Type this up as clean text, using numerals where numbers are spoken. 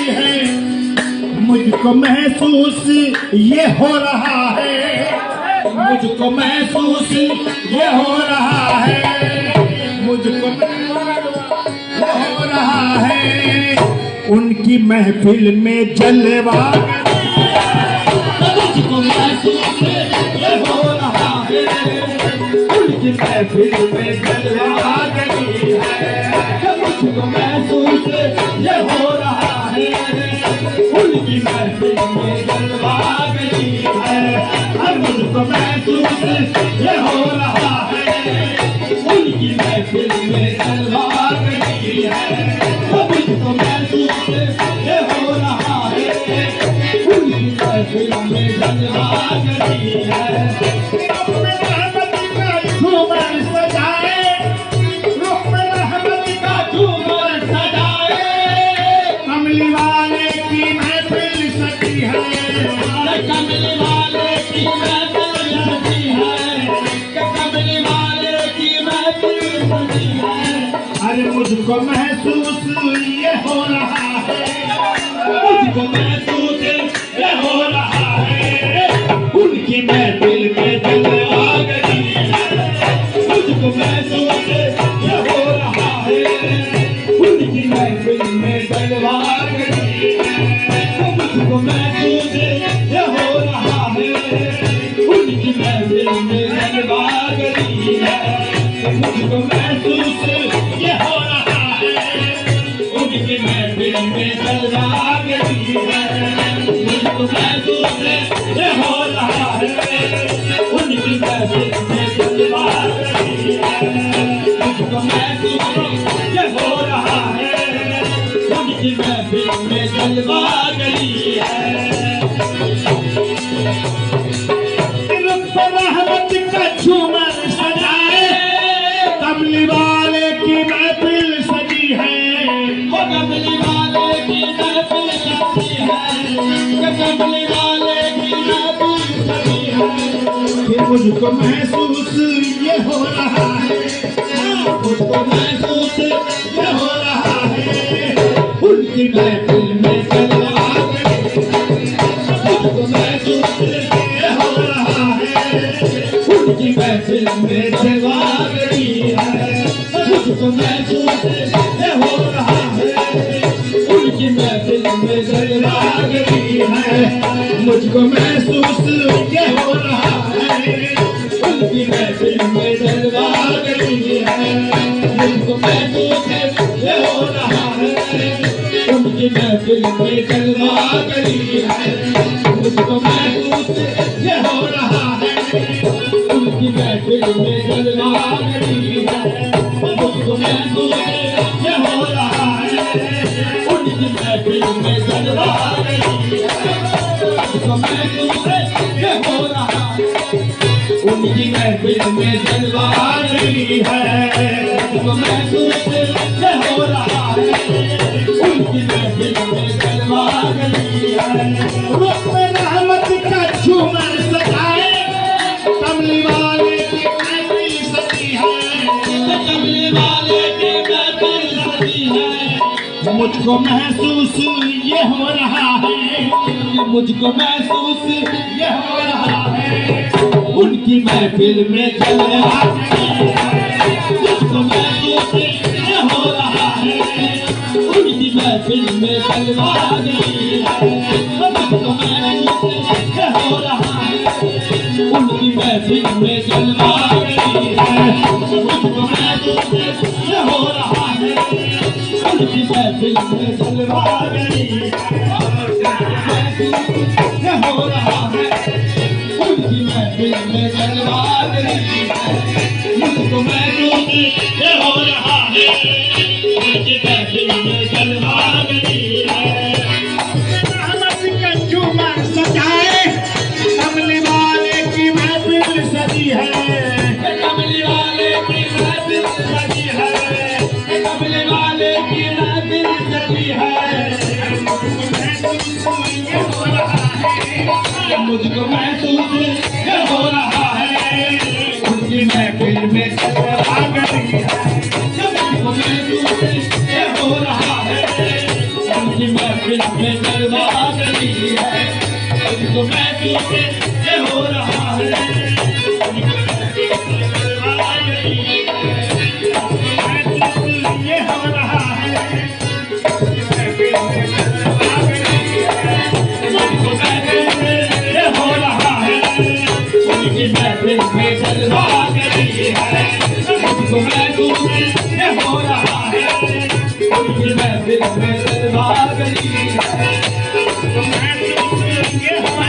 सजी है, मुझको महसूस ये हो रहा है, मुझको महसूस ये हो रहा है, मुझको हो रहा है। उनकी महफिल में जलवा, मुझको महसूस ये हो रहा है, उनकी महफिल में जलवा गई है, मुझको महसूस ये हो रहा है, उनकी महफिल में जलवा गई है, मुझको महसूस ये हो रहा है, उनकी महफिल में जलवा गई है, मुझको महसूस ये हो रहा है, उनकी महफिल में जलवा गई है। अरे मुझको महसूस ये हो रहा है, मुझको महसूस ये हो रहा है, उनकी महफिल में जलवा गई है, मुझको महसूस ये हो रहा है, उनकी महफिल में जलवा गई है, मुझको महसूस ये हो रहा है, उनकी महफिल में जलवा गई है, मुझको महसूस ये हो रहा है, उनकी महफिल में जलवा गई है, मुझको महसूस ये हो रहा है, उनकी महफिल में जलवा गई है, मुझको महसूस ये हो रहा है, उनकी महफिल में जलवा गई है। रहमत का झूमर सजाए, कमली वाले की महफिल सजी है, कमली वाले की महफिल सजी है, कमली वाले की महफिल सजी है, फिर मुझको महसूस ये हो रहा है, मुझको महसूस ये हो रहा है, उनकी महफिल में जलवा गई है, मुझको महसूस ये हो रहा है, उनकी महफिल में जलवा गई है, मुझको महसूस ये हो रहा है, उनकी महफिल में जलवा गई है, मुझको महसूस ये हो रहा है, उनकी महफिल में जलवा गई है, मुझको महसूस ये हो रहा है, उनकी महफिल में जलवा गई है, मुझको महसूस ये हो रहा है, उनकी महफिल में जलवा गई है, मुझको महसूस ये हो रहा है, उनकी महफिल में जलवा गई है, मुझको महसूस ये हो रहा है, उनकी महफिल में जलवा गई है, मुझको महसूस ये हो रहा है, उनकी महफिल में जलवा गई है। रुख में रहमत का झूमर सजाए, कमली वाले की महफिल सजी है, कमली वाले की महफिल सजी है, मुझको महसूस ये हो रहा है, मुझको महसूस ये हो रहा है, उनकी महफिल में जलवा गई है, मुझको महसूस ये हो रहा है, उनकी महफिल में जलवा गई है, मुझको महसूस ये हो रहा है, उनकी महफिल में जलवा गई है, मुझको महसूस ये हो रहा है, उनकी महफिल में जलवा गई है, ये हो रहा है, उनकी महफिल में जलवा गई है, मुझको महसूस ये हो रहा है, उनकी महफिल में जलवा गई है। रहमत का झूमर सजाए, कमली वाले की महफिल सजी है, कमली वाले की महफिल सजी है, कमली वाले की महफिल सजी है, मुझको महसूस ये हो रहा है, उनकी महफिल में जलवा गई है, मुझको महसूस ये हो रहा है, उनकी महफिल महफिल में गरबा गई है, उनको महफिल में ये हो रहा है, ये हो रहा है, ये हो रहा है, उनकी महफिल में गरबा गई है, उनको महफिल में ये हो रहा है, उनकी महफिल में गरबा गई है, ये हो